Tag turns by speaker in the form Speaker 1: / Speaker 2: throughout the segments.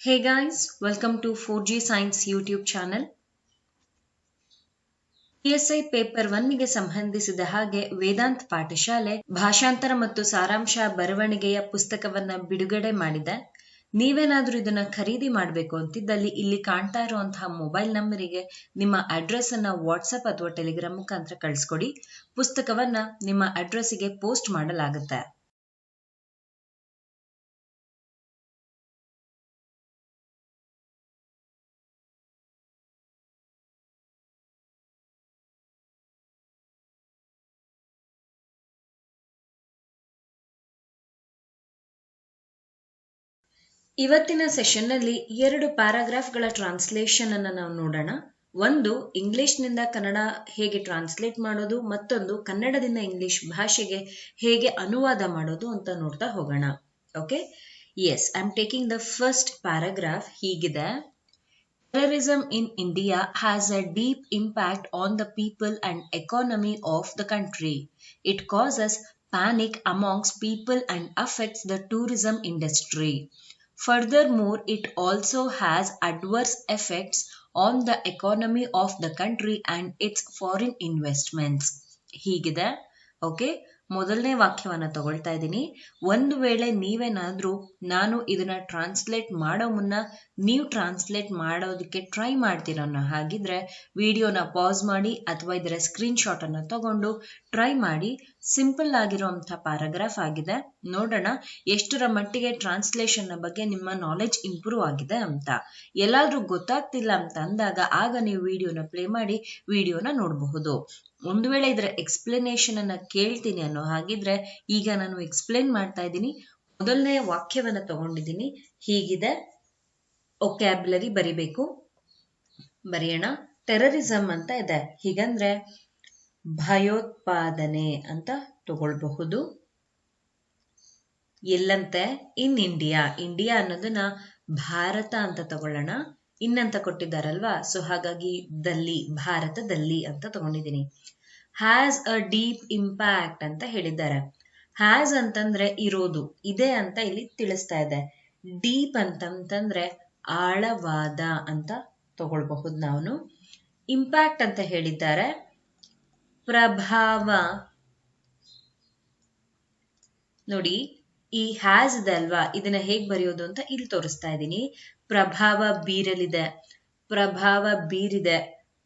Speaker 1: Hey guys, welcome to 4G Science YouTube channel. PSI paper 1ಗೆ ಸಂಬಂಧಿಸಿದ ಹಾಗೆ ವೇದಾಂತ್ ಪಾಠಶಾಲೆ ಭಾಷಾಂತರ ಮತ್ತು ಸಾರಾಂಶ ಬರವಣಿಗೆಯ ಪುಸ್ತಕವನ್ನ ಬಿಡುಗಡೆ ಮಾಡಿದೆ. ನೀವೇನಾದ್ರೂ ಇದನ್ನ ಖರೀದಿ ಮಾಡಬೇಕು ಅಂತಿದ್ದಲ್ಲಿ ಇಲ್ಲಿ ಕಾಣ್ತಾ ಇರುವಂತಹ ಮೊಬೈಲ್ ನಂಬರಿಗೆ ನಿಮ್ಮ ಅಡ್ರೆಸ್ ಅನ್ನ ವಾಟ್ಸ್ಆಪ್ ಅಥವಾ ಟೆಲಿಗ್ರಾಮ್ ಮುಖಾಂತರ ಕಳಿಸ್ಕೊಡಿ. ಪುಸ್ತಕವನ್ನ ನಿಮ್ಮ ಅಡ್ರೆಸ್ಸಿಗೆ ಪೋಸ್ಟ್ ಮಾಡಲಾಗುತ್ತೆ. ಇವತ್ತಿನ ಸೆಷನ್ನಲ್ಲಿ 2 ಪ್ಯಾರಾಗ್ರಾಫ್ಗಳ ಟ್ರಾನ್ಸ್ಲೇಷನ್ ಅನ್ನು ನಾವು ನೋಡೋಣ. ಒಂದು ಇಂಗ್ಲಿಷ್ನಿಂದ ಕನ್ನಡ ಹೇಗೆ ಟ್ರಾನ್ಸ್ಲೇಟ್ ಮಾಡೋದು, ಮತ್ತೊಂದು ಕನ್ನಡದಿಂದ ಇಂಗ್ಲಿಷ್ ಭಾಷೆಗೆ ಹೇಗೆ ಅನುವಾದ ಮಾಡೋದು ಅಂತ ನೋಡ್ತಾ ಹೋಗೋಣ. Okay, yes, I am taking the first paragraph. ಹೀಗಿದೆ: Terrorism in India has a deep impact on the people and economy of the country. It causes panic amongst people and affects the tourism industry. Furthermore, it also has adverse effects on the economy of the country and its foreign investments. ಹೀಗಿದೆ. Okay, ಮೊದಲನೇ ವಾಕ್ಯವನ್ನ ತಗೊಳ್ತಾ ಇದ್ದೀನಿ. ಒಂದು ವೇಳೆ ನೀವೇನಾದ್ರೂ ನಾನು ಇದನ್ನ ಟ್ರಾನ್ಸ್ಲೇಟ್ ಮಾಡೋ ಮುನ್ನ ನೀವು ಟ್ರಾನ್ಸ್ಲೇಟ್ ಮಾಡೋದಕ್ಕೆ ಟ್ರೈ ಮಾಡ್ತೀರ ಅನ್ನೋ ಹಾಗಿದ್ರೆ ವಿಡಿಯೋನ ಪಾಸ್ ಮಾಡಿ ಅಥವಾ ಇದರ ಸ್ಕ್ರೀನ್ ಶಾಟ್ ಅನ್ನ ತಗೊಂಡು ಟ್ರೈ ಮಾಡಿ. ಸಿಂಪಲ್ ಆಗಿರುವಂತಹ ಪ್ಯಾರಾಗ್ರಾಫ್ ಆಗಿದೆ. ನೋಡೋಣ ಎಷ್ಟರ ಮಟ್ಟಿಗೆ ಟ್ರಾನ್ಸ್ಲೇಷನ್ ಬಗ್ಗೆ ನಿಮ್ಮ ನಾಲೆಜ್ ಇಂಪ್ರೂವ್ ಆಗಿದೆ ಅಂತ. ಎಲ್ಲಾದ್ರೂ ಗೊತ್ತಾಗ್ತಿಲ್ಲ ಅಂತ ಅಂದಾಗ ಆಗ ನೀವು ವಿಡಿಯೋನ ಪ್ಲೇ ಮಾಡಿ ವಿಡಿಯೋನ ನೋಡಬಹುದು. ಒಂದು ವೇಳೆ ಇದರ ಎಕ್ಸ್ಪ್ಲನೇಷನ್ ಅನ್ನ ಕೇಳ್ತೀನಿ ಅನ್ನೋ ಹಾಗಿದ್ರೆ ಈಗ ನಾನು ಎಕ್ಸ್ಪ್ಲೇನ್ ಮಾಡ್ತಾ ಇದ್ದೀನಿ. ಮೊದಲನೇ ವಾಕ್ಯವನ್ನ ತಗೊಂಡಿದ್ದೀನಿ. ಹೀಗಿದೆ. ಒಕ್ಯಾಬ್ಯುಲರಿ ಬರಿಬೇಕು. ಬರೆಯೋಣ. ಟೆರರಿಸಂ ಅಂತ ಇದೆ. ಹೀಗಂದ್ರೆ ಭಯೋತ್ಪಾದನೆ ಅಂತ ತಗೊಳ್ಬಹುದು. ಎಲ್ಲಂತೆ ಇನ್ ಇಂಡಿಯಾ. ಇಂಡಿಯಾ ಅನ್ನೋದನ್ನ ಭಾರತ ಅಂತ ತಗೊಳ್ಳೋಣ. ಇನ್ನಂತ ಕೊಟ್ಟಿದ್ದಾರಲ್ವಾ, ಸೊ ಹಾಗಾಗಿ ದಲ್ಲಿ, ಭಾರತದಲ್ಲಿ ಅಂತ ತಗೊಂಡಿದ್ದೀನಿ. ಹ್ಯಾಸ್ ಅ ಡೀಪ್ ಇಂಪ್ಯಾಕ್ಟ್ ಅಂತ ಹೇಳಿದ್ದಾರೆ. ಹ್ಯಾಸ್ ಅಂತಂದ್ರೆ ಇರೋದು, ಇದೆ ಅಂತ ಇಲ್ಲಿ ತಿಳಿಸ್ತಾ ಇದೆ. ಡೀಪ್ ಅಂತಂದ್ರೆ ಆಳವಾದ ಅಂತ ತಗೊಳ್ಬಹುದು ನಾವು. ಇಂಪ್ಯಾಕ್ಟ್ ಅಂತ ಹೇಳಿದ್ದಾರೆ. ಪ್ರಭಾವ ನೋಡಿ, ಈ ಹ್ಯಾಸ್ ಇದೆ ಅಲ್ವಾ, ಇದನ್ನ ಹೇಗ್ ಬರೆಯೋದು ಅಂತ ಇಲ್ಲಿ ತೋರಿಸ್ತಾ ಇದ್ದೀನಿ. ಪ್ರಭಾವ ಬೀರಲಿದೆ, ಪ್ರಭಾವ ಬೀರಿದೆ,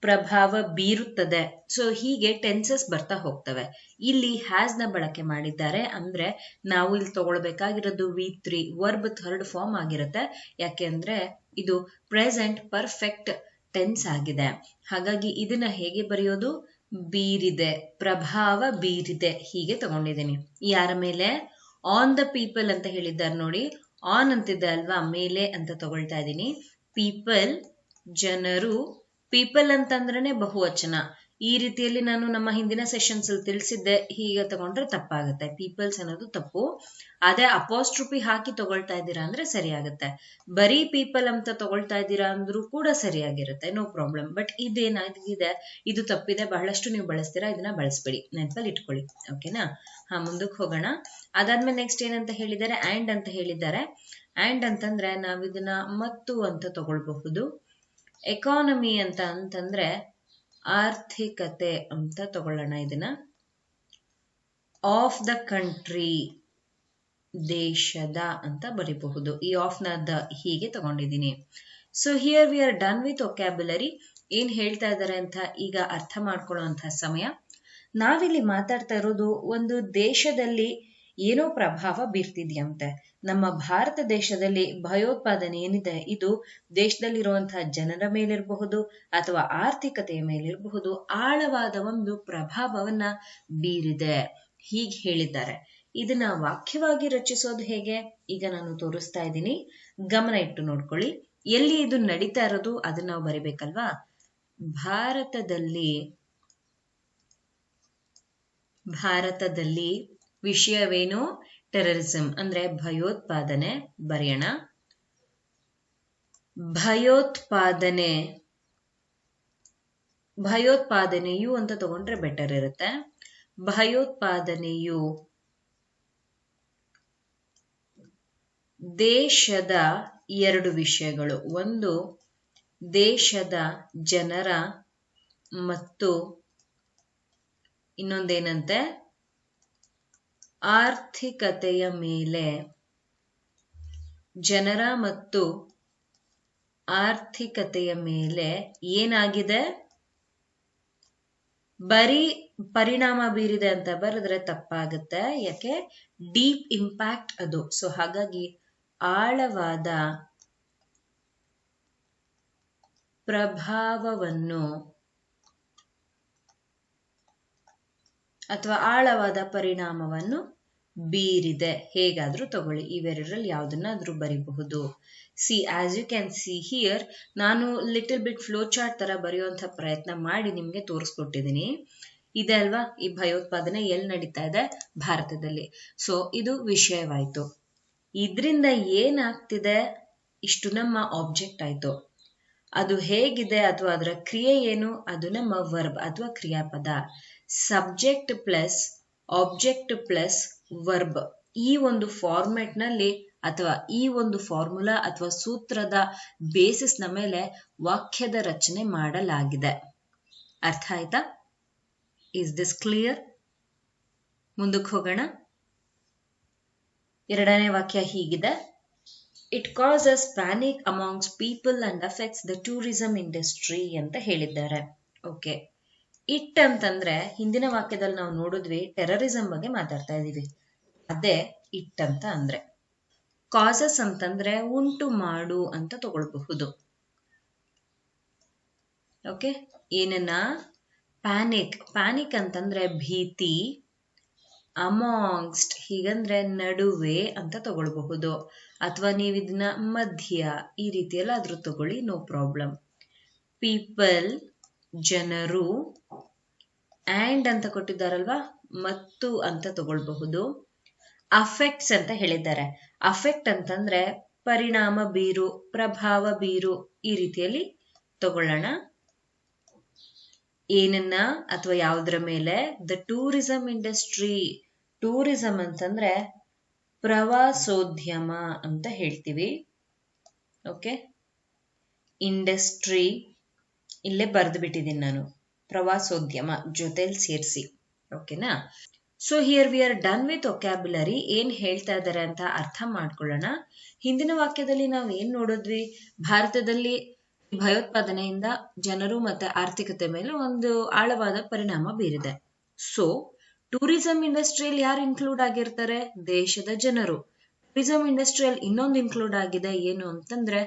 Speaker 1: ಪ್ರಭಾವ ಬೀರುತ್ತದೆ. ಸೊ ಹೀಗೆ ಟೆನ್ಸಸ್ ಬರ್ತಾ ಹೋಗ್ತವೆ. ಇಲ್ಲಿ ಹ್ಯಾಸ್ ನ ಬಳಕೆ ಮಾಡಿದ್ದಾರೆ. ಅಂದ್ರೆ ನಾವು ಇಲ್ಲಿ ತಗೊಳ್ಬೇಕಾಗಿರೋದು V3 ವರ್ಬ್ ಥರ್ಡ್ ಫಾರ್ಮ್ ಆಗಿರುತ್ತೆ. ಯಾಕೆಂದ್ರೆ ಇದು ಪ್ರೆಸೆಂಟ್ ಪರ್ಫೆಕ್ಟ್ ಟೆನ್ಸ್ ಆಗಿದೆ. ಹಾಗಾಗಿ ಇದನ್ನ ಹೇಗೆ ಬರೆಯೋದು? ಬೀರಿದೆ, ಪ್ರಭಾವ ಬೀರಿದೆ, ಹೀಗೆ ತಗೊಂಡಿದ್ದೀನಿ. ಯಾರ ಮೇಲೆ? ಆನ್ ದ ಪೀಪಲ್ ಅಂತ ಹೇಳಿದ್ದಾರೆ ನೋಡಿ. ಆನ್ ಅಂತಿದೆ ಅಲ್ವಾ, ಮೇಲೆ ಅಂತ ತಗೊಳ್ತಾ ಇದ್ದೀನಿ. ಪೀಪಲ್ ಜನರು. ಪೀಪಲ್ ಅಂತಂದ್ರೆ ಬಹುವಚನ. ಈ ರೀತಿಯಲ್ಲಿ ನಾನು ನಮ್ಮ ಹಿಂದಿನ ಸೆಷನ್ಸ್ ಅಲ್ಲಿ ತಿಳಿಸಿದ್ದೆ. ಹೀಗೆ ತಗೊಂಡ್ರೆ ತಪ್ಪಾಗುತ್ತೆ. ಪೀಪಲ್ಸ್ ಅನ್ನೋದು ತಪ್ಪು. ಅದೇ ಅಪಾಸ್ಟ್ರೋಫಿ ಹಾಕಿ ತಗೊಳ್ತಾ ಇದ್ದೀರಾ ಅಂದ್ರೆ ಸರಿಯಾಗುತ್ತೆ. ಬರೀ ಪೀಪಲ್ ಅಂತ ತಗೊಳ್ತಾ ಇದ್ದೀರಾ ಅಂದ್ರೂ ಕೂಡ ಸರಿಯಾಗಿರುತ್ತೆ, ನೋ ಪ್ರಾಬ್ಲಮ್. ಬಟ್ ಇದೇನಾಗಿದೆ, ಇದು ತಪ್ಪಿದೆ. ಬಹಳಷ್ಟು ನೀವು ಬಳಸ್ತೀರಾ, ಇದನ್ನ ಬಳಸ್ಬೇಡಿ, ನೆನಪಲ್ಲಿ ಇಟ್ಕೊಳ್ಳಿ. ಓಕೆನಾ? ಮುಂದಕ್ಕೆ ಹೋಗೋಣ. ಅದಾದ್ಮೇಲೆ ನೆಕ್ಸ್ಟ್ ಏನಂತ ಹೇಳಿದ್ದಾರೆ? ಆಂಡ್ ಅಂತ ಹೇಳಿದ್ದಾರೆ. ಆಂಡ್ ಅಂತಂದ್ರೆ ನಾವ್ ಇದನ್ನ ಮತ್ತು ಅಂತ ತಗೊಳ್ಬಹುದು. ಎಕಾನಮಿ ಅಂತಂದ್ರೆ ಆರ್ಥಿಕತೆ ಅಂತ ತಗೊಳ್ಳೋಣ. ಇದನ್ನ ಆಫ್ ದ ಕಂಟ್ರಿ, ದೇಶದ ಅಂತ ಬರೀಬಹುದು. ಈ ಆಫ್ ನ ದ ಹೀಗೆ ತಗೊಂಡಿದ್ದೀನಿ. So here we are done with vocabulary. ಏನ್ ಹೇಳ್ತಾ ಇದ್ದಾರೆ ಅಂತ ಈಗ ಅರ್ಥ ಮಾಡ್ಕೊಳ್ಳುವಂತಹ ಸಮಯ. ನಾವಿಲ್ಲಿ ಮಾತಾಡ್ತಾ ಇರೋದು ಒಂದು ದೇಶದಲ್ಲಿ ಏನೋ ಪ್ರಭಾವ ಬೀರ್ತಿದ್ಯಂತೆ. ನಮ್ಮ ಭಾರತ ದೇಶದಲ್ಲಿ ಭಯೋತ್ಪಾದನೆ ಏನಿದೆ, ಇದು ದೇಶದಲ್ಲಿರುವಂತಹ ಜನರ ಮೇಲಿರಬಹುದು ಅಥವಾ ಆರ್ಥಿಕತೆಯ ಮೇಲಿರಬಹುದು, ಆಳವಾದ ಒಂದು ಪ್ರಭಾವವನ್ನ ಬೀರಿದೆ, ಹೀಗೆ ಹೇಳಿದ್ದಾರೆ. ಇದನ್ನ ವಾಕ್ಯವಾಗಿ ರಚಿಸೋದು ಹೇಗೆ ಈಗ ನಾನು ತೋರಿಸ್ತಾ ಇದ್ದೀನಿ. ಗಮನ ಇಟ್ಟು ನೋಡ್ಕೊಳ್ಳಿ. ಎಲ್ಲಿ ಇದು ನಡೀತಾ ಇರೋದು ಅದನ್ನ ನಾವು ಬರಿಬೇಕಲ್ವಾ. ಭಾರತದಲ್ಲಿ ವಿಷಯವೇನು? ಟೆರರಿಸಂ ಅಂದ್ರೆ ಭಯೋತ್ಪಾದನೆ. ಬರೆಯೋಣ. ಭಯೋತ್ಪಾದನೆಯು ಅಂತ ತಗೊಂಡ್ರೆ ಬೆಟರ್ ಇರುತ್ತೆ. ಭಯೋತ್ಪಾದನೆಯು ದೇಶದ ಎರಡು ವಿಷಯಗಳು. ಒಂದು ದೇಶದ ಜನರ ಮತ್ತು ಇನ್ನೊಂದೇನಂತೆ ಆರ್ಥಿಕತೆಯ ಮೇಲೆ, ಜನರ ಮತ್ತು ಆರ್ಥಿಕತೆಯ ಮೇಲೆ ಏನಾಗಿದೆ, ಬರೀ ಪರಿಣಾಮ ಬೀರಿದೆ ಅಂತ ಬರೆದ್ರೆ ತಪ್ಪಾಗುತ್ತೆ. ಯಾಕೆ, ಡೀಪ್ ಇಂಪ್ಯಾಕ್ಟ್ ಅದು. ಸೊ ಹಾಗಾಗಿ ಆಳವಾದ ಪ್ರಭಾವವನ್ನು ಅಥವಾ ಆಳವಾದ ಪರಿಣಾಮವನ್ನು ಬೀರಿದೆ. ಹೇಗಾದ್ರೂ ತಗೊಳ್ಳಿ, ಇವೆರಡರಲ್ಲಿ ಯಾವುದನ್ನಾದ್ರೂ ಬರಿಬಹುದು. See, as you can see here, ನಾನು ಲಿಟಲ್ ಬಿಟ್ ಫ್ಲೋ ಚಾರ್ಟ್ ತರ ಬರೆಯುವಂತ ಪ್ರಯತ್ನ ಮಾಡಿ ನಿಮ್ಗೆ ತೋರಿಸ್ಕೊಟ್ಟಿದ್ದೀನಿ. ಇದೆ ಅಲ್ವಾ, ಈ ಭಯೋತ್ಪಾದನೆ ಎಲ್ಲಿ ನಡೀತಾ ಇದೆ, ಭಾರತದಲ್ಲಿ. ಸೊ ಇದು ವಿಷಯವಾಯ್ತು. ಇದರಿಂದ ಏನಾಗ್ತಿದೆ, ಇಷ್ಟು ನಮ್ಮ ಆಬ್ಜೆಕ್ಟ್ ಆಯ್ತು. ಅದು ಹೇಗಿದೆ ಅಥವಾ ಅದರ ಕ್ರಿಯೆ ಏನು, ಅದು ನಮ್ಮ ವರ್ಬ್ ಅಥವಾ ಕ್ರಿಯಾಪದ. Subject plus object plus verb, ಈ ಒಂದು ಫಾರ್ಮೆಟ್ ನಲ್ಲಿ ಅಥವಾ ಈ ಒಂದು ಫಾರ್ಮುಲಾ ಅಥವಾ ಸೂತ್ರದ ಬೇಸಿಸ್ ನ ಮೇಲೆ ವಾಕ್ಯದ ರಚನೆ ಮಾಡಲಾಗಿದೆ. ಅರ್ಥ ಆಯ್ತಾ? Is this clear? ಮುಂದಕ್ಕೆ ಹೋಗೋಣ. ಎರಡನೇ ವಾಕ್ಯ ಹೀಗಿದೆ, it causes panic amongst people and affects the tourism industry ಅಂತ ಹೇಳಿದ್ದಾರೆ. ಓಕೆ, ಇಟ್ ಅಂತಂದ್ರೆ ಹಿಂದಿನ ವಾಕ್ಯದಲ್ಲಿ ನಾವು ನೋಡಿದ್ವಿ, ಟೆರರಿಸಂ ಬಗ್ಗೆ ಮಾತಾಡ್ತಾ ಇದೀವಿ. ಅದೇ ಇಟ್ ಅಂತ ಅಂದ್ರೆ. ಕಾಸಸ್ ಅಂತಂದ್ರೆ ಉಂಟು ಮಾಡು ಅಂತ ತಗೊಳ್ಬಹುದು. ಓಕೆ, ಏನನ್ನ, ಪ್ಯಾನಿಕ್. ಪ್ಯಾನಿಕ್ ಅಂತಂದ್ರೆ ಭೀತಿ. ಅಮಾಂಗ್ಸ್ಟ್ ಹೀಗಂದ್ರೆ ನಡುವೆ ಅಂತ ತಗೊಳ್ಬಹುದು, ಅಥವಾ ನೀವು ಇದನ್ನ ಮಧ್ಯ ಈ ರೀತಿಯೆಲ್ಲ ಆದ್ರೂ ತಗೊಳ್ಳಿ, ನೋ ಪ್ರಾಬ್ಲಮ್. ಪೀಪಲ್ ಜನರು, ಆ್ಯಂಡ್ ಅಂತ ಕೊಟ್ಟಿದ್ದಾರಲ್ವಾ, ಮತ್ತು ಅಂತ ತಗೊಳ್ಬಹುದು. ಅಫೆಕ್ಟ್ಸ್ ಅಂತ ಹೇಳಿದ್ದಾರೆ. ಅಫೆಕ್ಟ್ ಅಂತಂದ್ರೆ ಪರಿಣಾಮ ಬೀರು, ಪ್ರಭಾವ ಬೀರು, ಈ ರೀತಿಯಲ್ಲಿ ತಗೊಳ್ಳೋಣ. ಏನನ್ನ ಅಥವಾ ಯಾವುದರ ಮೇಲೆ, ದ ಟೂರಿಸಂ ಇಂಡಸ್ಟ್ರಿ. ಟೂರಿಸಂ ಅಂತಂದ್ರೆ ಪ್ರವಾಸೋದ್ಯಮ ಅಂತ ಹೇಳ್ತೀವಿ. ಓಕೆ, ಇಂಡಸ್ಟ್ರಿ ಇಲ್ಲೇ ಬರೆದು ಬಿಟ್ಟಿದ್ದೀನಿ ನಾನು, ಪ್ರವಾಸೋದ್ಯಮ ಜೊತೆಲಿ ಸೇರಿಸಿ. ಓಕೆನಾ? So here we are done with vocabulary. ಏನ್ ಹೇಳ್ತಾ ಇದ್ದಾರೆ ಅಂತ ಅರ್ಥ ಮಾಡ್ಕೊಳ್ಳೋಣ. ಹಿಂದಿನ ವಾಕ್ಯದಲ್ಲಿ ನಾವು ಏನ್ ನೋಡಿದ್ವಿ, ಭಾರತದಲ್ಲಿ ಭಯೋತ್ಪಾದನೆಯಿಂದ ಜನರು ಮತ್ತೆ ಆರ್ಥಿಕತೆ ಮೇಲೆ ಒಂದು ಆಳವಾದ ಪರಿಣಾಮ ಬೀರಿದೆ. ಸೊ ಟೂರಿಸಂ ಇಂಡಸ್ಟ್ರಿಯಲ್ಲಿ ಯಾರು ಇನ್ಕ್ಲೂಡ್ ಆಗಿರ್ತಾರೆ, ದೇಶದ ಜನರು. ಟೂರಿಸಂ ಇಂಡಸ್ಟ್ರಿಯಲ್ಲಿ ಇನ್ನೊಂದು ಇನ್ಕ್ಲೂಡ್ ಆಗಿದೆ, ಏನು ಅಂತಂದ್ರೆ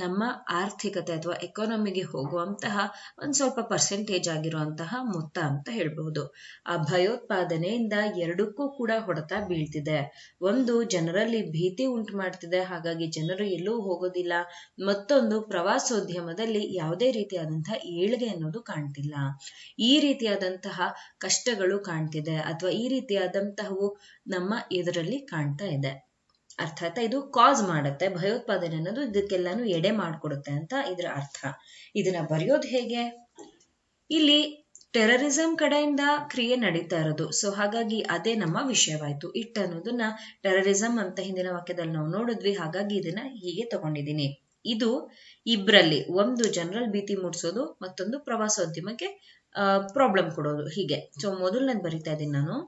Speaker 1: ನಮ್ಮ ಆರ್ಥಿಕತೆ ಅಥವಾ ಎಕಾನಮಿಗೆ ಹೋಗುವಂತಹ ಒಂದ್ ಸ್ವಲ್ಪ ಪರ್ಸೆಂಟೇಜ್ ಆಗಿರುವಂತಹ ಮೊತ್ತ ಅಂತ ಹೇಳ್ಬಹುದು. ಆ ಭಯೋತ್ಪಾದನೆಯಿಂದ ಎರಡಕ್ಕೂ ಕೂಡ ಹೊಡೆತ ಬೀಳ್ತಿದೆ. ಒಂದು, ಜನರಲ್ಲಿ ಭೀತಿ ಉಂಟು ಮಾಡ್ತಿದೆ, ಹಾಗಾಗಿ ಜನರು ಎಲ್ಲೂ ಹೋಗೋದಿಲ್ಲ. ಮತ್ತೊಂದು, ಪ್ರವಾಸೋದ್ಯಮದಲ್ಲಿ ಯಾವುದೇ ರೀತಿಯಾದಂತಹ ಏಳಿಗೆ ಅನ್ನೋದು ಕಾಣ್ತಿಲ್ಲ. ಈ ರೀತಿಯಾದಂತಹ ಕಷ್ಟಗಳು ಕಾಣ್ತಿದೆ, ಅಥವಾ ಈ ರೀತಿಯಾದಂತಹವು ನಮ್ಮ ಎದುರಲ್ಲಿ ಕಾಣ್ತಾ ಇದೆ. ಅರ್ಥ ಆಯ್ತಾ? ಇದು ಕಾಸ್ ಮಾಡುತ್ತೆ, ಭಯೋತ್ಪಾದನೆ ಅನ್ನೋದು ಇದಕ್ಕೆಲ್ಲಾನು ಎಡೆ ಮಾಡ್ಕೊಡುತ್ತೆ ಅಂತ ಇದರ ಅರ್ಥ. ಇದನ್ನ ಬರೆಯೋದು ಹೇಗೆ, ಇಲ್ಲಿ ಟೆರರಿಸಂ ಕಡೆಯಿಂದ ಕ್ರಿಯೆ ನಡೀತಾ ಇರೋದು. ಸೊ ಹಾಗಾಗಿ ಅದೇ ನಮ್ಮ ವಿಷಯವಾಯ್ತು. ಇಟ್ ಅನ್ನೋದನ್ನ ಟೆರರಿಸಂ ಅಂತ ಹಿಂದಿನ ವಾಕ್ಯದಲ್ಲಿ ನಾವು ನೋಡಿದ್ವಿ, ಹಾಗಾಗಿ ಇದನ್ನ ಹೀಗೆ ತಗೊಂಡಿದ್ದೀನಿ. ಇದು ಇಬ್ರಲ್ಲಿ, ಒಂದು ಜನರಲ್ ಭೀತಿ ಮೂಡಿಸೋದು, ಮತ್ತೊಂದು ಪ್ರವಾಸೋದ್ಯಮಕ್ಕೆ ಪ್ರಾಬ್ಲಮ್ ಕೊಡೋದು, ಹೀಗೆ. ಸೊ ಮೊದಲನೇದು ಬರಿತಾ ಇದ್ದೀನಿ ನಾನು.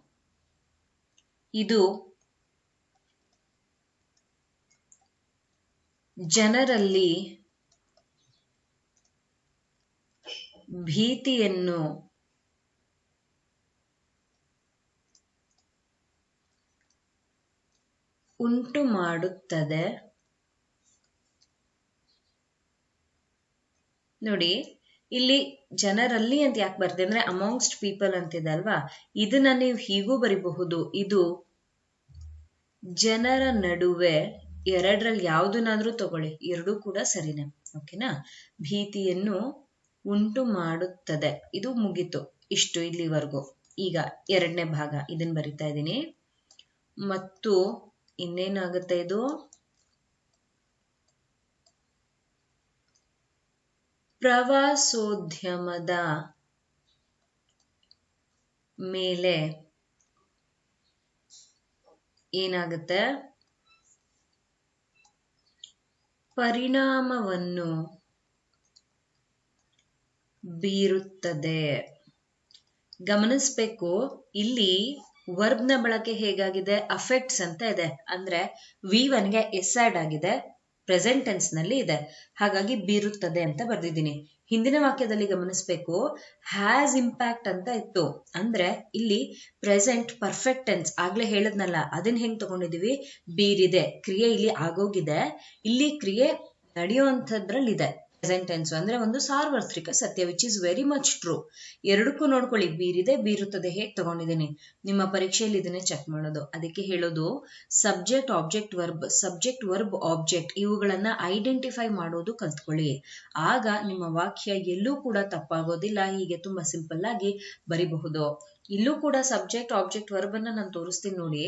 Speaker 1: ಇದು ಜನರಲ್ಲಿ ಭೀತಿಯನ್ನು ಉಂಟು ಮಾಡುತ್ತದೆ. ನೋಡಿ, ಇಲ್ಲಿ ಜನರಲ್ಲಿ ಅಂತ ಯಾಕೆ ಬರ್ದೆ ಅಂದ್ರೆ ಅಮಾಂಗ್ಸ್ಟ್ ಪೀಪಲ್ ಅಂತಿದೆ ಅಲ್ವಾ, ಇದನ್ನ ನೀವು ಹೀಗೂ ಬರಿಬಹುದು. ಇದು ಜನರ ನಡುವೆ, ಎರಡರಲ್ಲಿ ಯಾವುದನ್ನಾದ್ರೂ ತಗೊಳ್ಳಿ, ಎರಡೂ ಕೂಡ ಸರಿನೇ. ಓಕೆನಾ? ಭೀತಿಯನ್ನು ಉಂಟು ಮಾಡುತ್ತದೆ. ಇದು ಮುಗೀತು, ಇಷ್ಟು ಇಲ್ಲಿವರೆಗೂ. ಈಗ ಎರಡನೇ ಭಾಗ, ಇದನ್ನ ಬರಿತಾ ಇದ್ದೀನಿ. ಮತ್ತು ಇನ್ನೇನಾಗುತ್ತೆ, ಇದು ಪ್ರವಾಸೋದ್ಯಮದ ಮೇಲೆ ಏನಾಗುತ್ತೆ, ಪರಿಣಾಮವನ್ನು ಬೀರುತ್ತದೆ. ಗಮನಿಸ್ಬೇಕು, ಇಲ್ಲಿ ವರ್ಬ್ನ ಬಳಕೆ ಹೇಗಾಗಿದೆ, ಅಫೆಕ್ಟ್ಸ್ ಅಂತ ಇದೆ. ಅಂದ್ರೆ V1 ಗೆ ಎಸ್ ಆಡ್ ಆಗಿದೆ, ಪ್ರೆಸೆಂಟ್ ಟೆನ್ಸ್ ನಲ್ಲಿ ಇದೆ, ಹಾಗಾಗಿ ಬೀರುತ್ತದೆ ಅಂತ ಬರ್ದಿದ್ದೀನಿ. ಹಿಂದಿನ ವಾಕ್ಯದಲ್ಲಿ ಗಮನಿಸ್ಬೇಕು, ಹ್ಯಾಸ್ ಇಂಪ್ಯಾಕ್ಟ್ ಅಂತ ಇತ್ತು. ಅಂದ್ರೆ ಇಲ್ಲಿ ಪ್ರೆಸೆಂಟ್ ಪರ್ಫೆಕ್ಟ್ ಟೆನ್ಸ್, ಆಗ್ಲೇ ಹೇಳದ್ನಲ್ಲ, ಅದನ್ನ ಹೆಂಗ್ ತಗೊಂಡಿದೀವಿ, ಬೀರಿದೆ, ಕ್ರಿಯೆ ಇಲ್ಲಿ ಆಗೋಗಿದೆ, ಇಲ್ಲಿ ಕ್ರಿಯೆ ನಡೆಯುವಂಥದ್ರಲ್ಲಿದೆ. ಪ್ರೆಸೆಂಟ್ ಟೆನ್ಸ್ ಅಂದ್ರೆ ಒಂದು ಸಾರ್ವತ್ರಿಕ ಸತ್ಯ, which is very much true. ಎರಡಕ್ಕೂ ನೋಡ್ಕೊಳ್ಳಿ, ಬೀರಿದೆ ಬೀರುತ್ತದೆ ಹೇಗ್ ತಗೊಂಡಿದ್ದೀನಿ. ನಿಮ್ಮ ಪರೀಕ್ಷೆಯಲ್ಲಿ ಇದನ್ನೇ ಚೆಕ್ ಮಾಡೋದು. ಅದಕ್ಕೆ ಹೇಳೋದು ಸಬ್ಜೆಕ್ಟ್ ವರ್ಬ್ ಆಬ್ಜೆಕ್ಟ್ ಇವುಗಳನ್ನ ಐಡೆಂಟಿಫೈ ಮಾಡೋದು ಕಲ್ತ್ಕೊಳ್ಳಿ. ಆಗ ನಿಮ್ಮ ವಾಕ್ಯ ಎಲ್ಲೂ ಕೂಡ ತಪ್ಪಾಗೋದಿಲ್ಲ. ಹೀಗೆ ತುಂಬಾ ಸಿಂಪಲ್ ಆಗಿ ಬರಿಬಹುದು. ಇಲ್ಲೂ ಕೂಡ ಸಬ್ಜೆಕ್ಟ್ ಆಬ್ಜೆಕ್ಟ್ ವರ್ಬ್ ಅನ್ನ ನಾನು ತೋರಿಸ್ತೀನಿ ನೋಡಿ.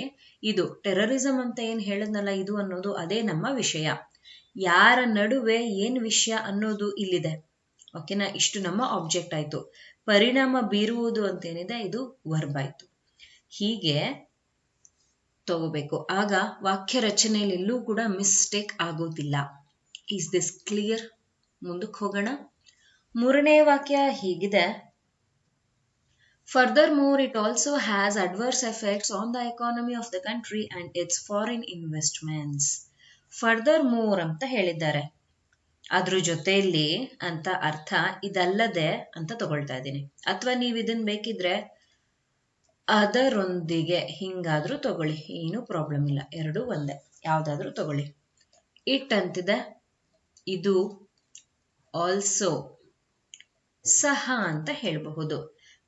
Speaker 1: ಇದು ಟೆರರಿಸಂ ಅಂತ ಏನ್ ಹೇಳದ್ನಲ್ಲ, ಇದು ಅನ್ನೋದು ಅದೇ ನಮ್ಮ ವಿಷಯ. ಯಾರ ನಡುವೆ ಏನ್ ವಿಷಯ ಅನ್ನೋದು ಇಲ್ಲಿದೆ. ಓಕೆನಾ, ಇಷ್ಟು ನಮ್ಮ ಆಬ್ಜೆಕ್ಟ್ ಆಯ್ತು. ಪರಿಣಾಮ ಬೀರುವುದು ಅಂತೇನಿದೆ, ಇದು ವರ್ಬ್ ಆಯ್ತು. ಹೀಗೆ ತಗೋಬೇಕು. ಆಗ ವಾಕ್ಯ ರಚನೆಯಲ್ಲಿ ಎಲ್ಲೂ ಕೂಡ ಮಿಸ್ಟೇಕ್ ಆಗೋದಿಲ್ಲ. Is this clear? ಮುಂದಕ್ಕೆ ಹೋಗೋಣ. ಮೂರನೇ ವಾಕ್ಯ ಹೀಗಿದೆ. Furthermore, it also has adverse effects on the economy of the country and its foreign investments. Furthermore ಅಂತ ಹೇಳಿದ್ದಾರೆ. ಅದ್ರ ಜೊತೆಯಲ್ಲಿ ಅಂತ ಅರ್ಥ, ಇದಲ್ಲದೆ ಅಂತ ತಗೊಳ್ತಾ ಇದ್ದೀನಿ. ಅಥವಾ ನೀವು ಇದನ್ನ ಬೇಕಿದ್ರೆ ಅದರೊಂದಿಗೆ ಹಿಂಗಾದ್ರೂ ತಗೊಳ್ಳಿ, ಏನು ಪ್ರಾಬ್ಲಮ್ ಇಲ್ಲ, ಎರಡು ಒಂದೇ, ಯಾವ್ದಾದ್ರೂ ತಗೊಳ್ಳಿ. ಇಟ್ ಅಂತಿದೆ, ಇದು ಆಲ್ಸೋ ಸಹ ಅಂತ ಹೇಳಬಹುದು.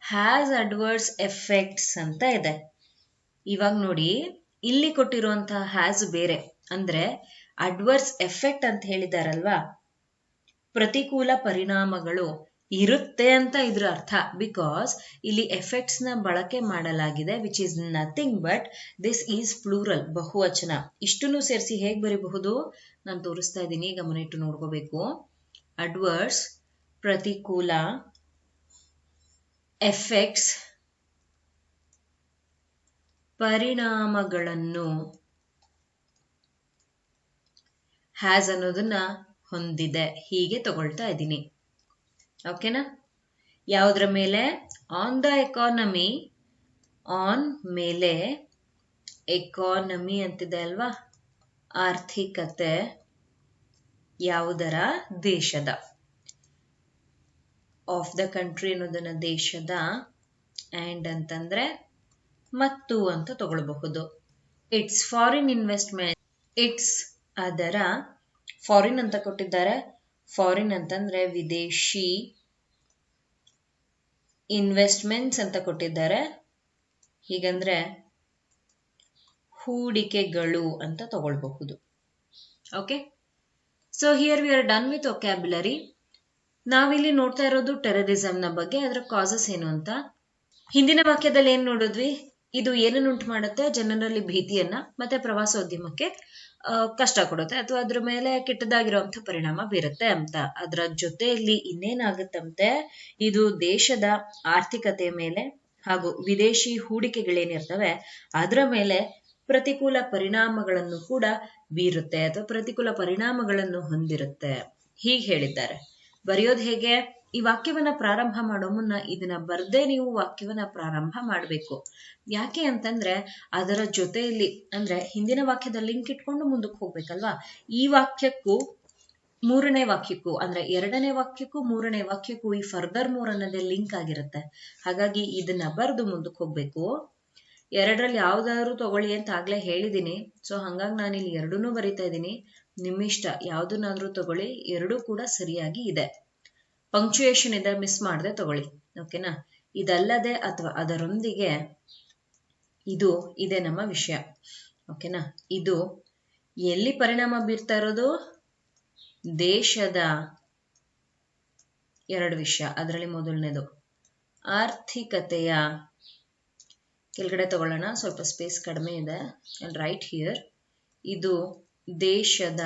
Speaker 1: ಹ್ಯಾಸ್ ಅಡ್ವರ್ಸ್ ಎಫೆಕ್ಟ್ಸ್ ಅಂತ ಇದೆ. ಇವಾಗ ನೋಡಿ, ಇಲ್ಲಿ ಕೊಟ್ಟಿರುವಂತಹ ಹ್ಯಾಸ್ ಬೇರೆ, ಅಂದ್ರೆ ಅಡ್ವರ್ಸ್ ಎಫೆಕ್ಟ್ ಅಂತ ಹೇಳಿದಾರಲ್ವಾ, ಪ್ರತಿಕೂಲ ಪರಿಣಾಮಗಳು ಇರುತ್ತೆ ಅಂತ ಇದ್ರ ಅರ್ಥ. ಬಿಕಾಸ್ ಇಲ್ಲಿ ಎಫೆಕ್ಟ್ಸ್ ನ ಬಳಕೆ ಮಾಡಲಾಗಿದೆ, which is nothing but this is plural, ಬಹುವಚನ. ಇಷ್ಟನ್ನು ಸೇರಿಸಿ ಹೇಗ್ ಬರೀಬಹುದು ನಾನು ತೋರಿಸ್ತಾ ಇದ್ದೀನಿ, ಗಮನ ಇಟ್ಟು ನೋಡ್ಕೋಬೇಕು. ಅಡ್ವರ್ಸ್ ಪ್ರತಿಕೂಲ, ಎಫೆಕ್ಟ್ಸ್ ಪರಿಣಾಮಗಳನ್ನು, ಹ್ಯಾಸ್ ಅನ್ನೋದನ್ನ ಹೊಂದಿದೆ, ಹೀಗೆ ತಗೊಳ್ತಾ ಇದ್ದೀನಿ. ಓಕೆನಾ? ಯಾವುದ್ರ ಮೇಲೆ? ಆನ್ ದ ಎಕಾನಮಿ, ಆನ್ ಮೇಲೆ ಎಕಾನಮಿ ಅಂತಿದೆ ಅಲ್ವಾ, ಆರ್ಥಿಕತೆ, ಯಾವುದರ? ದೇಶದ. ಆಫ್ ದ ಕಂಟ್ರಿ ಅನ್ನೋದನ್ನ ದೇಶದ, ಅಂಡ್ ಅಂತಂದ್ರೆ ಮತ್ತು ಅಂತ ತಗೊಳ್ಬಹುದು. ಇಟ್ಸ್ ಫಾರಿನ್ ಇನ್ವೆಸ್ಟ್ಮೆಂಟ್, ಇಟ್ಸ್ ಅದರ, ಫಾರಿನ್ ಅಂತ ಕೊಟ್ಟಿದ್ದಾರೆ, ಫಾರಿನ್ ಅಂತಂದ್ರೆ ವಿದೇಶಿ, ಇನ್ವೆಸ್ಟ್ಮೆಂಟ್ಸ್ ಅಂತ ಕೊಟ್ಟಿದ್ದಾರೆ, ಹೀಗಂದ್ರೆ ಹೂಡಿಕೆಗಳು ಅಂತ ತಗೊಳ್ಬಹುದು. Okay, so here we are done with vocabulary. ನಾವಿಲ್ಲಿ ನೋಡ್ತಾ ಇರೋದು ಟೆರರಿಸಂನ ಬಗ್ಗೆ, ಅದರ ಕಾಸಸ್ ಏನು ಅಂತ. ಹಿಂದಿನ ವಾಕ್ಯದಲ್ಲಿ ಏನ್ ನೋಡಿದ್ವಿ, ಇದು ಏನನ್ನು ಉಂಟು ಮಾಡುತ್ತೆ, ಜನರಲ್ಲಿ ಭೀತಿಯನ್ನ ಮತ್ತೆ ಪ್ರವಾಸೋದ್ಯಮಕ್ಕೆ ಕಷ್ಟ ಕೊಡುತ್ತೆ, ಅಥವಾ ಅದ್ರ ಮೇಲೆ ಕೆಟ್ಟದಾಗಿರುವಂತ ಪರಿಣಾಮ ಬೀರುತ್ತೆ ಅಂತ. ಅದರ ಜೊತೆಯಲ್ಲಿ ಇನ್ನೇನಾಗುತ್ತಂತೆ, ಇದು ದೇಶದ ಆರ್ಥಿಕತೆಯ ಮೇಲೆ ಹಾಗೂ ವಿದೇಶಿ ಹೂಡಿಕೆಗಳೇನಿರ್ತವೆ ಅದರ ಮೇಲೆ ಪ್ರತಿಕೂಲ ಪರಿಣಾಮಗಳನ್ನು ಕೂಡ ಬೀರುತ್ತೆ, ಅಥವಾ ಪ್ರತಿಕೂಲ ಪರಿಣಾಮಗಳನ್ನು ಹೊಂದಿರುತ್ತೆ, ಹೀಗೆ ಹೇಳಿದ್ದಾರೆ. ಬರೆಯೋದು ಹೇಗೆ? ಈ ವಾಕ್ಯವನ್ನ ಪ್ರಾರಂಭ ಮಾಡೋ ಮುನ್ನ ಇದನ್ನ ಬರ್ದೇ ನೀವು ವಾಕ್ಯವನ್ನ ಪ್ರಾರಂಭ ಮಾಡಬೇಕು. ಯಾಕೆ ಅಂತಂದ್ರೆ ಅದರ ಜೊತೆಯಲ್ಲಿ, ಅಂದ್ರೆ ಹಿಂದಿನ ವಾಕ್ಯದ ಲಿಂಕ್ ಇಟ್ಕೊಂಡು ಮುಂದಕ್ಕೆ ಹೋಗ್ಬೇಕಲ್ವಾ. ಈ ವಾಕ್ಯಕ್ಕೂ ಮೂರನೇ ವಾಕ್ಯಕ್ಕೂ, ಅಂದ್ರೆ ಎರಡನೇ ವಾಕ್ಯಕ್ಕೂ ಮೂರನೇ ವಾಕ್ಯಕ್ಕೂ ಈ ಫರ್ದರ್ ಮೋರ್ ಅನ್ನೋದೇ ಲಿಂಕ್ ಆಗಿರುತ್ತೆ. ಹಾಗಾಗಿ ಇದನ್ನ ಬರೆದು ಮುಂದಕ್ಕೆ ಹೋಗ್ಬೇಕು. ಎರಡರಲ್ಲಿ ಯಾವ್ದಾದ್ರು ತಗೊಳ್ಳಿ ಅಂತ ಆಗ್ಲೇ ಹೇಳಿದೀನಿ. ಸೊ ಹಂಗಾಗಿ ನಾನಿಲ್ಲಿ ಎರಡನ್ನೂ ಬರಿತಾ ಇದ್ದೀನಿ. ನಿಮ್ಮಿಷ್ಟ, ಯಾವ್ದನ್ನಾದ್ರೂ ತಗೊಳ್ಳಿ, ಎರಡೂ ಕೂಡ ಸರಿಯಾಗಿ ಇದೆ. ಪಂಕ್ಚುಯೇಷನ್ ಇದೆ, ಮಿಸ್ ಮಾಡದೆ ತಗೊಳ್ಳಿ. ಓಕೆನಾ? ಇದಲ್ಲದೆ ಅಥವಾ ಅದರೊಂದಿಗೆ, ಇದು ಇದೆ ನಮ್ಮ ವಿಷಯ. ಓಕೆನಾ? ಇದು ಎಲ್ಲಿ ಪರಿಣಾಮ ಬೀರ್ತಾ ಇರೋದು? ದೇಶದ ಎರಡು ವಿಷಯ. ಅದರಲ್ಲಿ ಮೊದಲನೇದು ಆರ್ಥಿಕತೆಯ, ಕೆಳಗಡೆ ತಗೊಳ್ಳೋಣ, ಸ್ವಲ್ಪ ಸ್ಪೇಸ್ ಕಡಿಮೆ ಇದೆ, ರೈಟ್ ಹಿಯರ್. ಇದು ದೇಶದ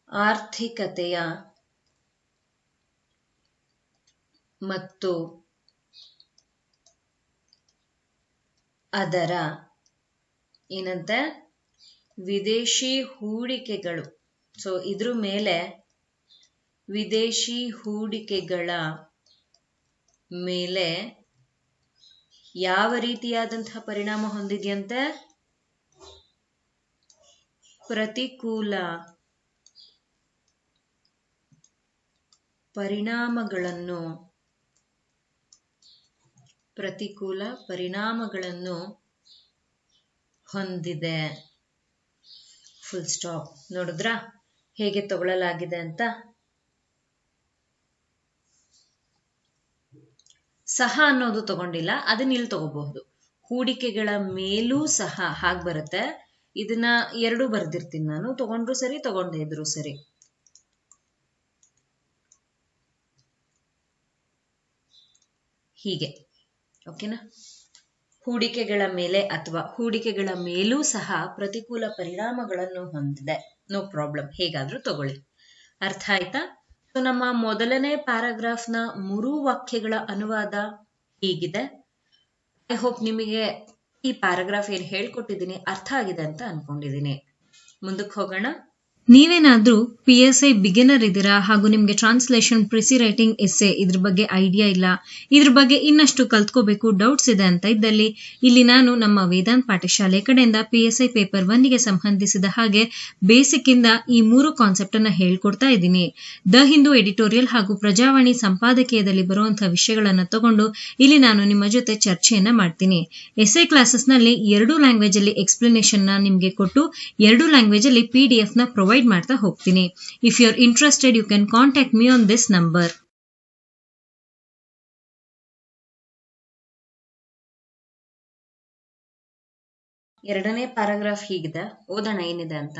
Speaker 1: ಆರ್ಥಿಕತೆಯ ಮತ್ತು ಅದರ ಏನಂತೆ ವಿದೇಶಿ ಹೂಡಿಕೆಗಳು. ಸೊ ಇದ್ರ ಮೇಲೆ ವಿದೇಶಿ ಹೂಡಿಕೆಗಳ ಮೇಲೆ ಯಾವ ರೀತಿಯಾದಂತಹ ಪರಿಣಾಮ ಹೊಂದಿದೆಯಂತೆ? ಪ್ರತಿಕೂಲ ಪರಿಣಾಮಗಳನ್ನು ಹೊಂದಿದೆ. Full stop. ನೋಡಿದ್ರಾ ಹೇಗೆ ತಗೊಳ್ಳಲಾಗಿದೆ ಅಂತ? ಸಹ ಅನ್ನೋದು ತಗೊಂಡಿಲ್ಲ, ಅದನ್ನ ಇಲ್ಲಿ ತಗೋಬಹುದು. ಹೂಡಿಕೆಗಳ ಮೇಲೂ ಸಹ ಹಾಗೆ ಬರುತ್ತೆ. ಇದನ್ನ ಎರಡು ಬರ್ದಿರ್ತೀನಿ ನಾನು, ತಗೊಂಡ್ರು ಸರಿ ತಗೊಂಡೇ ಇದ್ರು ಸರಿ. ಹೀಗೆ ಓಕೆನಾ? ಹೂಡಿಕೆಗಳ ಮೇಲೆ ಅಥವಾ ಹೂಡಿಕೆಗಳ ಮೇಲೂ ಸಹ ಪ್ರತಿಕೂಲ ಪರಿಣಾಮಗಳನ್ನು ಹೊಂದಿದೆ. ನೋ ಪ್ರಾಬ್ಲಮ್, ಹೇಗಾದ್ರೂ ತಗೊಳ್ಳಿ. ಅರ್ಥ ಆಯ್ತಾ? ಸೊ ನಮ್ಮ ಮೊದಲನೇ ಪ್ಯಾರಾಗ್ರಾಫ್ನ 3 ವಾಕ್ಯಗಳ ಅನುವಾದ ಹೀಗಿದೆ. ಐ ಹೋಪ್ ನಿಮಗೆ ಈ ಪ್ಯಾರಾಗ್ರಾಫ್ ಏನು ಹೇಳ್ಕೊಟ್ಟಿದ್ದೀನಿ ಅರ್ಥ ಆಗಿದೆ ಅಂತ ಅನ್ಕೊಂಡಿದ್ದೀನಿ. ಮುಂದಕ್ಕೆ ಹೋಗೋಣ. ನೀವೇನಾದ್ರೂ PSI ಬಿಗಿನರ್ ಇದ್ದೀರಾ ಹಾಗೂ ನಿಮಗೆ ಟ್ರಾನ್ಸ್ಲೇಷನ್, ಪ್ರಿಸಿ ರೈಟಿಂಗ್, ಎಸ್ಸೆ ಇದ್ರ ಬಗ್ಗೆ ಐಡಿಯಾ ಇಲ್ಲ, ಇದ್ರ ಬಗ್ಗೆ ಇನ್ನಷ್ಟು ಕಲ್ತ್ಕೋಬೇಕು, ಡೌಟ್ಸ್ ಇದೆ ಅಂತ ಇದ್ದಲ್ಲಿ ಇಲ್ಲಿ ನಾನು ನಮ್ಮ ವೇದಾಂತ್ ಪಾಠಶಾಲೆ ಕಡೆಯಿಂದ PSI ಪೇಪರ್ 1ಗೆ ಸಂಬಂಧಿಸಿದ ಹಾಗೆ ಬೇಸಿಕ್ ಇಂದ ಈ 3 ಕಾನ್ಸೆಪ್ಟ್ ಅನ್ನ ಹೇಳ್ಕೊಡ್ತಾ ಇದ್ದೀನಿ. ದ ಹಿಂದೂ ಎಡಿಟೋರಿಯಲ್ ಹಾಗೂ ಪ್ರಜಾವಾಣಿ ಸಂಪಾದಕೀಯದಲ್ಲಿ ಬರುವಂತಹ ವಿಷಯಗಳನ್ನ ತಗೊಂಡು ಇಲ್ಲಿ ನಾನು ನಿಮ್ಮ ಜೊತೆ ಚರ್ಚೆಯನ್ನ ಮಾಡ್ತೀನಿ. ಎಸ್ಸೆ ಕ್ಲಾಸಸ್ ನಲ್ಲಿ 2 ಲ್ಯಾಂಗ್ವೇಜ್ ಅಲ್ಲಿ ಎಕ್ಸ್ಪ್ಲನೇಷನ್ ನ ನಿಮ್ಗೆ ಕೊಟ್ಟು 2 ಲ್ಯಾಂಗ್ವೇಜ್ ಅಲ್ಲಿ PDF ನ ಪ್ರೊವೈಡ್ ಮಾಡ್ತಾ ಹೋಗ್ತೀನಿ. If you are interested you can contact me on this number. ಎರಡನೇ ಪ್ಯಾರಾಗ್ರಾಫ್ ಹೀಗಿದೆ, ಓದೋಣ ಏನಿದೆ ಅಂತ.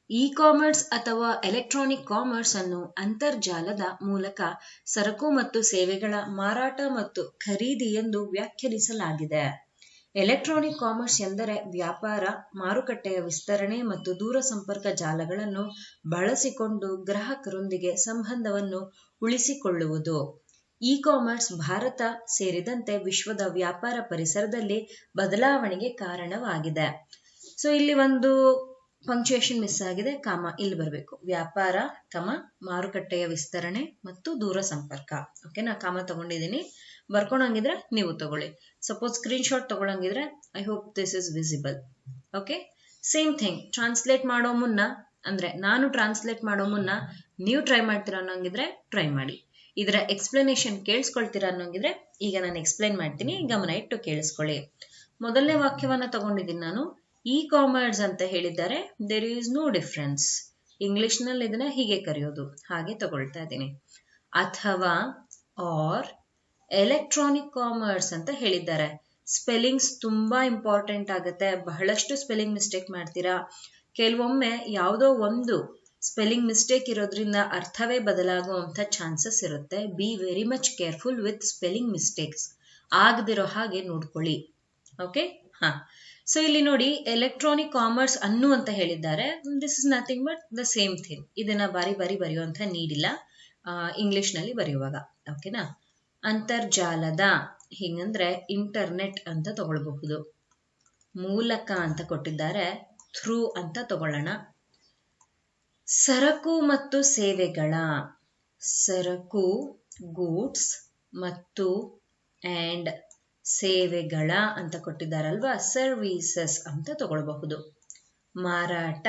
Speaker 1: ಇ ಕಾಮರ್ಸ್ ಅಥವಾ ಎಲೆಕ್ಟ್ರಾನಿಕ್ ಕಾಮರ್ಸ್ ಅನ್ನು ಅಂತರ್ಜಾಲದ ಮೂಲಕ ಸರಕು ಮತ್ತು ಸೇವೆಗಳ ಮಾರಾಟ ಮತ್ತು ಖರೀದಿ ಎಂದು ವ್ಯಾಖ್ಯಾನಿಸಲಾಗಿದೆ. ಎಲೆಕ್ಟ್ರಾನಿಕ್ ಕಾಮರ್ಸ್ ಎಂದರೆ ವ್ಯಾಪಾರ, ಮಾರುಕಟ್ಟೆಯ ವಿಸ್ತರಣೆ ಮತ್ತು ದೂರ ಸಂಪರ್ಕ ಜಾಲಗಳನ್ನು ಬಳಸಿಕೊಂಡು ಗ್ರಾಹಕರೊಂದಿಗೆ ಸಂಬಂಧವನ್ನು ಉಳಿಸಿಕೊಳ್ಳುವುದು. ಇ ಕಾಮರ್ಸ್ ಭಾರತ ಸೇರಿದಂತೆ ವಿಶ್ವದ ವ್ಯಾಪಾರ ಪರಿಸರದಲ್ಲಿ ಬದಲಾವಣೆಗೆ ಕಾರಣವಾಗಿದೆ. ಸೊ ಇಲ್ಲಿ ಒಂದು ಪಂಕ್ಚುಯೇಷನ್ ಮಿಸ್ ಆಗಿದೆ, ಕಾಮ ಇಲ್ಲಿ ಬರಬೇಕು. ವ್ಯಾಪಾರ, ಮಾರುಕಟ್ಟೆಯ ವಿಸ್ತರಣೆ ಮತ್ತು ದೂರ ಸಂಪರ್ಕ. ಓಕೆನಾ? ಕಾಮ ತಗೊಂಡಿದ್ದೀನಿ, ಬರ್ಕೊಂಡಂಗಿದ್ರೆ ನೀವು ತಗೊಳ್ಳಿ. ಸಪೋಸ್ ಸ್ಕ್ರೀನ್ ಶಾಟ್ ತಗೊಳಂಗಿದ್ರೆ I hope this is visible. Okay, same thing. Translate ಮಾಡೋ ಮುನ್ನ, ಅಂದ್ರೆ ನಾನು ಟ್ರಾನ್ಸ್ಲೇಟ್ ಮಾಡೋ ಮುನ್ನ ನೀವು ಟ್ರೈ ಮಾಡ್ತೀರಾ ಅನ್ನೋಂಗಿದ್ರೆ ಟ್ರೈ ಮಾಡಿ. ಇದರ ಎಕ್ಸ್ಪ್ಲನೇಷನ್ ಕೇಳಿಸ್ಕೊಳ್ತೀರಾ ಅನ್ನೋಂಗಿದ್ರೆ ಈಗ ನಾನು ಎಕ್ಸ್ಪ್ಲೈನ್ ಮಾಡ್ತೀನಿ, ಗಮನ ಇಟ್ಟು ಕೇಳಿಸ್ಕೊಳ್ಳಿ. ಮೊದಲನೇ ವಾಕ್ಯವನ್ನ ತಗೊಂಡಿದ್ದೀನಿ ನಾನು. ಇ ಕಾಮರ್ಸ್ ಅಂತ ಹೇಳಿದ್ದಾರೆ, there is no difference. English ನಲ್ಲಿ ಇದನ್ನ ಹೀಗೆ ಕರೆಯೋದು, ಹಾಗೆ ತಗೊಳ್ತಾ ಇದ್ದೀನಿ. ಅಥವಾ ಆರ್ ಎಲೆಕ್ಟ್ರಾನಿಕ್ ಕಾಮರ್ಸ್ ಅಂತ ಹೇಳಿದ್ದಾರೆ. ಸ್ಪೆಲ್ಲಿಂಗ್ಸ್ ತುಂಬಾ ಇಂಪಾರ್ಟೆಂಟ್ ಆಗುತ್ತೆ. ಬಹಳಷ್ಟು ಸ್ಪೆಲ್ಲಿಂಗ್ ಮಿಸ್ಟೇಕ್ ಮಾಡ್ತೀರಾ. ಕೆಲವೊಮ್ಮೆ ಯಾವುದೋ ಒಂದು ಸ್ಪೆಲ್ಲಿಂಗ್ ಮಿಸ್ಟೇಕ್ ಇರೋದ್ರಿಂದ ಅರ್ಥವೇ ಬದಲಾಗುವಂತ ಚಾನ್ಸಸ್ ಇರುತ್ತೆ. Be very much careful with spelling mistakes. ಆಗದಿರೋ ಹಾಗೆ ನೋಡ್ಕೊಳ್ಳಿ. ಓಕೆ, ಹಾ. ಸೊ ಇಲ್ಲಿ ನೋಡಿ, ಎಲೆಕ್ಟ್ರಾನಿಕ್ ಕಾಮರ್ಸ್ ಅಂತ ಹೇಳಿದ್ದಾರೆ. This is nothing but the same thing. ಇದನ್ನ ಬಾರಿ ಬಾರಿ ಬರೆಯುವಂತ ನೀಡಿಲ್ಲ ಇಂಗ್ಲಿಷ್ ನಲ್ಲಿ ಬರೆಯುವಾಗ. ಓಕೆನಾ? ಅಂತರ್ಜಾಲದ, ಹಿಂಗಂದ್ರೆ ಇಂಟರ್ನೆಟ್ ಅಂತ ತಗೊಳ್ಬಹುದು. ಮೂಲಕ ಅಂತ ಕೊಟ್ಟಿದ್ದಾರೆ, ಥ್ರೂ ಅಂತ ತಗೊಳ್ಳೋಣ. ಸರಕು ಮತ್ತು ಸೇವೆಗಳ, ಸರಕು ಗೂಡ್ಸ್ ಮತ್ತು ಅಂಡ್ ಸೇವೆಗಳ ಅಂತ ಕೊಟ್ಟಿದ್ದಾರಲ್ವಾ, ಸರ್ವೀಸಸ್ ಅಂತ ತಗೊಳ್ಬಹುದು. ಮಾರಾಟ,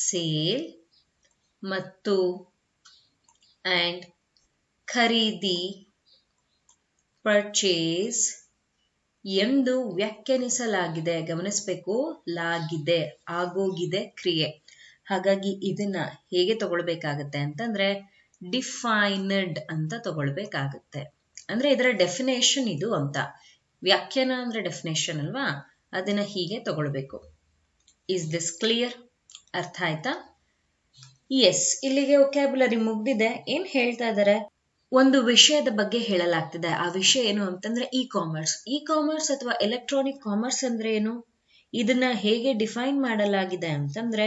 Speaker 1: ಸೇಲ್, ಮತ್ತು ಅಂಡ್ ಖರೀದಿ, ಪರ್ಚೇಸ್ ಎಂದು ವ್ಯಾಖ್ಯಾನಿಸಲಾಗಿದೆ. ಗಮನಿಸಬೇಕು, ಲಾಗಿದೆ, ಆಗೋಗಿದೆ ಕ್ರಿಯೆ. ಹಾಗಾಗಿ ಇದನ್ನ ಹೇಗೆ ತಗೊಳ್ಬೇಕಾಗತ್ತೆ ಅಂತಂದ್ರೆ ಡಿಫೈನ್ಡ್ ಅಂತ ತಗೊಳ್ಬೇಕಾಗತ್ತೆ. ಅಂದ್ರೆ ಇದರ ಡೆಫಿನೇಷನ್ ಇದು ಅಂತ. ವ್ಯಾಖ್ಯಾನ ಅಂದ್ರೆ ಡೆಫಿನೇಷನ್ ಅಲ್ವಾ, ಅದನ್ನ ಹೀಗೆ ತಗೊಳ್ಬೇಕು. Is this clear? ಅರ್ಥ ಆಯ್ತಾ? ಎಸ್, ಇಲ್ಲಿಗೆ ವೊಕ್ಯಾಬ್ಯುಲರಿ ಮುಗ್ದಿದೆ. ಏನ್ ಹೇಳ್ತಾ ಇದ್ದಾರೆ? ಒಂದು ವಿಷಯದ ಬಗ್ಗೆ ಹೇಳಲಾಗ್ತಿದೆ. ಆ ವಿಷಯ ಏನು ಅಂತಂದ್ರೆ ಇ ಕಾಮರ್ಸ್. ಇ ಕಾಮರ್ಸ್ ಅಥವಾ ಎಲೆಕ್ಟ್ರಾನಿಕ್ ಕಾಮರ್ಸ್ ಅಂದ್ರೆ ಏನು? ಇದನ್ನ ಹೇಗೆ ಡಿಫೈನ್ ಮಾಡಲಾಗಿದೆ ಅಂತಂದ್ರೆ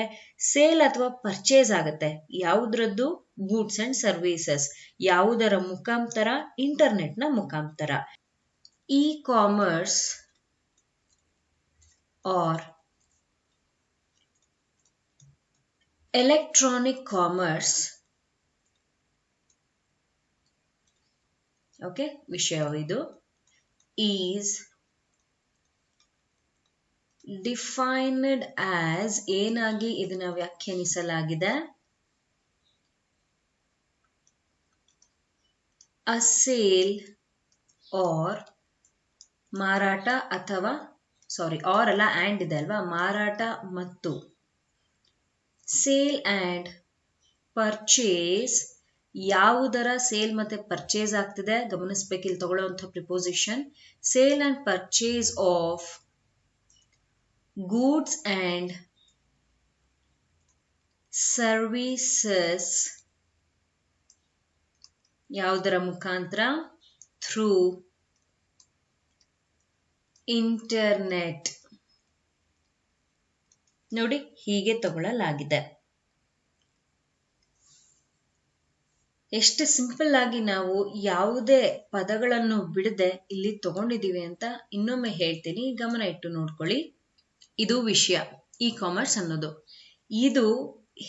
Speaker 1: ಸೇಲ್ ಅಥವಾ ಪರ್ಚೇಸ್ ಆಗತ್ತೆ. ಯಾವುದ್ರದ್ದು? Goods and services. ಯಾವುದರ ಮುಖಾಂತರ? ಇಂಟರ್ನೆಟ್ ನ ಮುಖಾಂತರ. E commerce or electronic commerce, okay, ವಿಷಯ ಇದು, ಈಸ್ ಡಿಫೈನ್ಡ್ ಆಸ್, ಏನಾಗಿ ಇದನ್ನ ವ್ಯಾಖ್ಯಾನಿಸಲಾಗಿದೆ, ಅ ಸೇಲ್ ಆರ್, ಮಾರಾಟ ಅಥವಾ, ಸಾರಿ ಆರ್ ಅಲ್ಲ ಆ್ಯಂಡ್ ಇದೆ ಅಲ್ವಾ, ಮಾರಾಟ ಮತ್ತು, ಸೇಲ್ ಆ್ಯಂಡ್ ಪರ್ಚೇಸ್, ಯಾವುದರ ಸೇಲ್ ಮತ್ತೆ ಪರ್ಚೇಸ್ ಆಗ್ತಿದೆ ಗಮನಿಸ್ಬೇಕು, ಇಲ್ಲಿ ತಗೊಳ್ಳುವಂಥ preposition, sale and purchase of goods and services, ಯಾವುದರ ಮುಖಾಂತರ, ಥ್ರೂ ಇಂಟರ್ನೆಟ್. ನೋಡಿ, ಹೀಗೆ ತಗೊಳ್ಳಲಾಗಿದೆ. ಎಷ್ಟು ಸಿಂಪಲ್ ಆಗಿ ನಾವು ಯಾವುದೇ ಪದಗಳನ್ನು ಬಿಡದೆ ಇಲ್ಲಿ ತಗೊಂಡಿದ್ದೀವಿ ಅಂತ ಇನ್ನೊಮ್ಮೆ ಹೇಳ್ತೀನಿ, ಗಮನ ಇಟ್ಟು ನೋಡ್ಕೊಳ್ಳಿ. ಇದು ವಿಷಯ, ಇ ಕಾಮರ್ಸ್ ಅನ್ನೋದು. ಇದು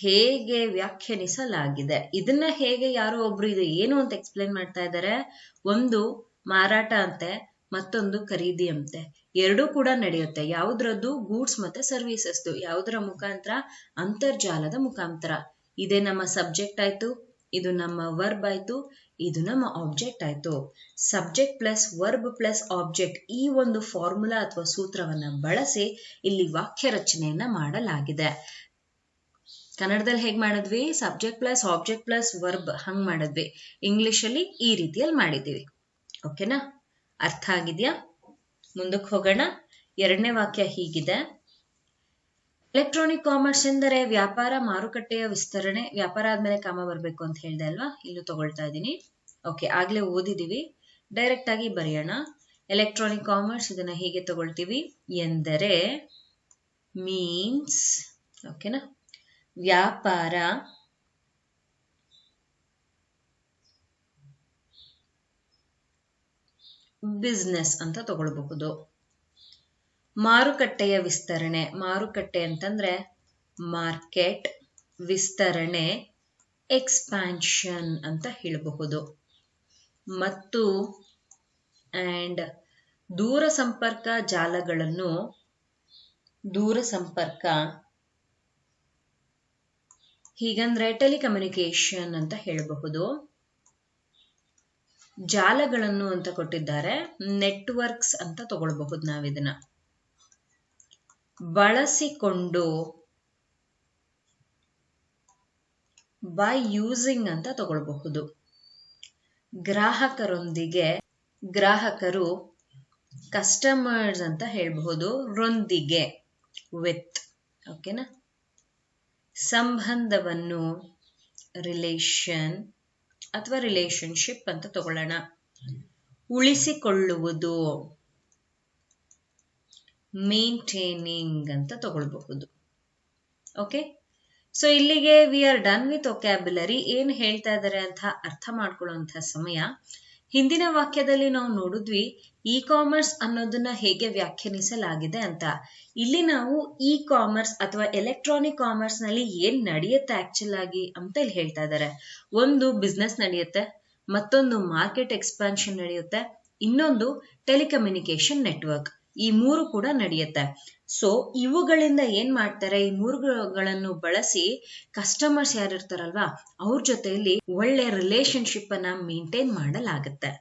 Speaker 1: ಹೇಗೆ ವ್ಯಾಖ್ಯಾನಿಸಲಾಗಿದೆ, ಇದನ್ನ ಹೇಗೆ ಯಾರೋ ಒಬ್ರು ಇದು ಏನು ಅಂತ ಎಕ್ಸ್ಪ್ಲೇನ್ ಮಾಡ್ತಾ ಇದ್ದಾರೆ. ಒಂದು ಮಾರಾಟ ಅಂತೆ, ಮತ್ತೊಂದು ಖರೀದಿ ಅಂತೆ, ಎರಡೂ ಕೂಡ ನಡೆಯುತ್ತೆ. ಯಾವುದ್ರದ್ದು, ಗೂಡ್ಸ್ ಮತ್ತೆ ಸರ್ವಿಸಸ್ದು. ಯಾವುದರ ಮುಖಾಂತರ, ಅಂತರ್ಜಾಲದ ಮುಖಾಂತರ. ಇದೇ ನಮ್ಮ ಸಬ್ಜೆಕ್ಟ್ ಆಯ್ತು, ಇದು ನಮ್ಮ ವರ್ಬ್ ಆಯ್ತು, ಇದು ನಮ್ಮ ಆಬ್ಜೆಕ್ಟ್ ಆಯ್ತು. Subject plus verb plus object, ಈ ಒಂದು ಫಾರ್ಮುಲಾ ಅಥವಾ ಸೂತ್ರವನ್ನ ಬಳಸಿ ಇಲ್ಲಿ ವಾಕ್ಯ ರಚನೆಯನ್ನ ಮಾಡಲಾಗಿದೆ. ಕನ್ನಡದಲ್ಲಿ ಹೇಗ್ ಮಾಡಿದ್ವಿ, subject plus object plus verb ಹಂಗ್ ಮಾಡಿದ್ವಿ. ಇಂಗ್ಲಿಷ್ ಅಲ್ಲಿ ಈ ರೀತಿಯಲ್ಲಿ ಮಾಡಿದ್ದೀವಿ. ಓಕೆನಾ, ಅರ್ಥ ಆಗಿದ್ಯಾ? ಮುಂದಕ್ಕೆ ಹೋಗೋಣ. ಎರಡನೇ ವಾಕ್ಯ ಹೀಗಿದೆ, ಎಲೆಕ್ಟ್ರಾನಿಕ್ ಕಾಮರ್ಸ್ ಎಂದರೆ ವ್ಯಾಪಾರ ಮಾರುಕಟ್ಟೆಯ ವಿಸ್ತರಣೆ. ವ್ಯಾಪಾರ ಆದ್ಮೇಲೆ ಕಾಮ ಬರಬೇಕು ಅಂತ ಹೇಳ್ದೆ ಅಲ್ವಾ, ಇಲ್ಲೂ ತಗೊಳ್ತಾ ಇದ್ದೀನಿ. ಓಕೆ, ಆಗ್ಲೇ ಓದಿದೀವಿ, ಡೈರೆಕ್ಟ್ ಆಗಿ ಬರೆಯೋಣ. ಎಲೆಕ್ಟ್ರಾನಿಕ್ ಕಾಮರ್ಸ್ ಇದನ್ನ ಹೀಗೆ ತಗೊಳ್ತೀವಿ, ಎಂದರೆ ಮೀನ್ಸ್, ಓಕೆನಾ, ವ್ಯಾಪಾರ ಬಿಸ್ನೆಸ್ ಅಂತ ತಗೊಳ್ಬಹುದು. ಮಾರುಕಟ್ಟೆಯ ವಿಸ್ತರಣೆ, ಮಾರುಕಟ್ಟೆ ಅಂತಂದ್ರೆ ಮಾರ್ಕೆಟ್, ವಿಸ್ತರಣೆ ಎಕ್ಸ್ಪ್ಯಾನ್ಷನ್ ಅಂತ ಹೇಳಬಹುದು. ಮತ್ತು ಅಂಡ್ ದೂರ ಸಂಪರ್ಕ ಜಾಲಗಳನ್ನು, ದೂರ ಸಂಪರ್ಕ ಹೀಗಂದ್ರೆ ಟೆಲಿಕಮ್ಯುನಿಕೇಶನ್ ಅಂತ ಹೇಳಬಹುದು. ಜಾಲಗಳನ್ನು ಅಂತ ಕೊಟ್ಟಿದ್ದಾರೆ, ನೆಟ್ವರ್ಕ್ಸ್ ಅಂತ ತಗೊಳ್ಬಹುದು ನಾವಿದನ್ನ. ಬಳಸಿಕೊಂಡು, ಬೈ ಯೂಸಿಂಗ್ ಅಂತ ತಗೊಳ್ಬಹುದು. ಗ್ರಾಹಕರೊಂದಿಗೆ, ಗ್ರಾಹಕರು ಕಸ್ಟಮರ್ಸ್ ಅಂತ ಹೇಳಬಹುದು, ರೊಂದಿಗೆ ವಿತ್. ಓಕೆನಾ, ಸಂಬಂಧವನ್ನು ರಿಲೇಷನ್ ಅಥವಾ ರಿಲೇಶನ್ಶಿಪ್ ಅಂತ ತಗೊಳ್ಳೋಣ. ಉಳಿಸಿಕೊಳ್ಳುವುದು, ಮೇಂಟೈನಿಂಗ್ ಅಂತ ತಗೊಳ್ಬಹುದು. ಓಕೆ, ಸೊ ಇಲ್ಲಿಗೆ we are done with vocabulary. ಏನ್ ಹೇಳ್ತಾ ಇದ್ದಾರೆ ಅಂತ ಅರ್ಥ ಮಾಡ್ಕೊಳ್ಳುವಂತ ಸಮಯ. ಹಿಂದಿನ ವಾಕ್ಯದಲ್ಲಿ ನಾವು ನೋಡಿದ್ವಿ ಇ ಕಾಮರ್ಸ್ ಅನ್ನೋದನ್ನ ಹೇಗೆ ವ್ಯಾಖ್ಯಾನಿಸಲಾಗಿದೆ ಅಂತ. ಇಲ್ಲಿ ನಾವು ಇ ಕಾಮರ್ಸ್ ಅಥವಾ ಎಲೆಕ್ಟ್ರಾನಿಕ್ ಕಾಮರ್ಸ್ ನಲ್ಲಿ ಏನ್ ನಡೆಯುತ್ತೆ ಆಕ್ಚುಲ್ ಆಗಿ ಅಂತ ಇಲ್ಲಿ ಹೇಳ್ತಾ ಇದ್ದಾರೆ. ಒಂದು ಬಿಸ್ನೆಸ್ ನಡೆಯುತ್ತೆ, ಮತ್ತೊಂದು ಮಾರ್ಕೆಟ್ ಎಕ್ಸ್ಪಾನ್ಷನ್ ನಡೆಯುತ್ತೆ, ಇನ್ನೊಂದು ಟೆಲಿಕಮ್ಯುನಿಕೇಶನ್ ನೆಟ್ವರ್ಕ್. ಈ ಮೂರು ಕೂಡ ನಡೆಯುತ್ತೆ. ಸೊ ಇವುಗಳಿಂದ ಏನ್ ಮಾಡ್ತಾರೆ, ಈ ಮೂರುಗಳನ್ನು ಬಳಸಿ ಕಸ್ಟಮರ್ಸ್ ಯಾರಿರ್ತಾರಲ್ವಾ ಅವ್ರ ಜೊತೆಯಲ್ಲಿ ಒಳ್ಳೆ ರಿಲೇಶನ್ಶಿಪ್ ಅನ್ನ ಮೇಂಟೈನ್ ಮಾಡಲಾಗುತ್ತೆ.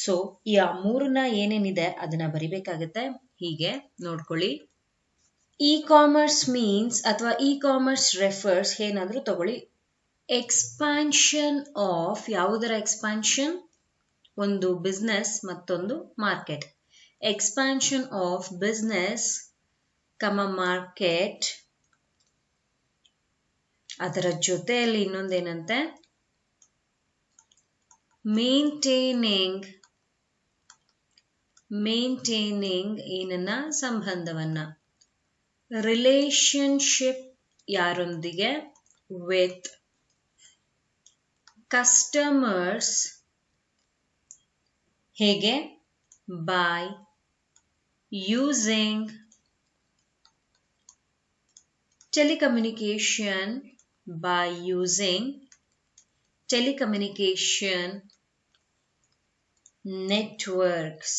Speaker 1: ಸೊ ಈ ಮೂರನ್ನ ಏನೇನಿದೆ ಅದನ್ನ ಬರಿಬೇಕಾಗತ್ತೆ. ಹೀಗೆ ನೋಡ್ಕೊಳ್ಳಿ, ಇ ಕಾಮರ್ಸ್ ಮೀನ್ಸ್ ಅಥವಾ ಇ ಕಾಮರ್ಸ್ ರೆಫರ್ಸ್, ಏನಾದ್ರೂ ತಗೊಳ್ಳಿ, ಎಕ್ಸ್ಪಾನ್ಷನ್ ಆಫ್, ಯಾವುದರ ಎಕ್ಸ್ಪಾನ್ಷನ್, ಒಂದು ಬಿಸ್ನೆಸ್ ಮತ್ತೊಂದು market. Expansion of business market, ಅದರ ಜೊತೆಯಲ್ಲಿ ಇನ್ನೊಂದೇನಂತೆ, ಮೇಂಟೈನಿಂಗ್ ಏನನ್ನ, ಸಂಬಂಧವನ್ನ, ರಿಲೇಶನ್ಶಿಪ್ ಯಾರೊಂದಿಗೆ, ವಿತ್ ಕಸ್ಟಮರ್ಸ್, ಹೇಗೆ, by using telecommunication by using telecommunication networks.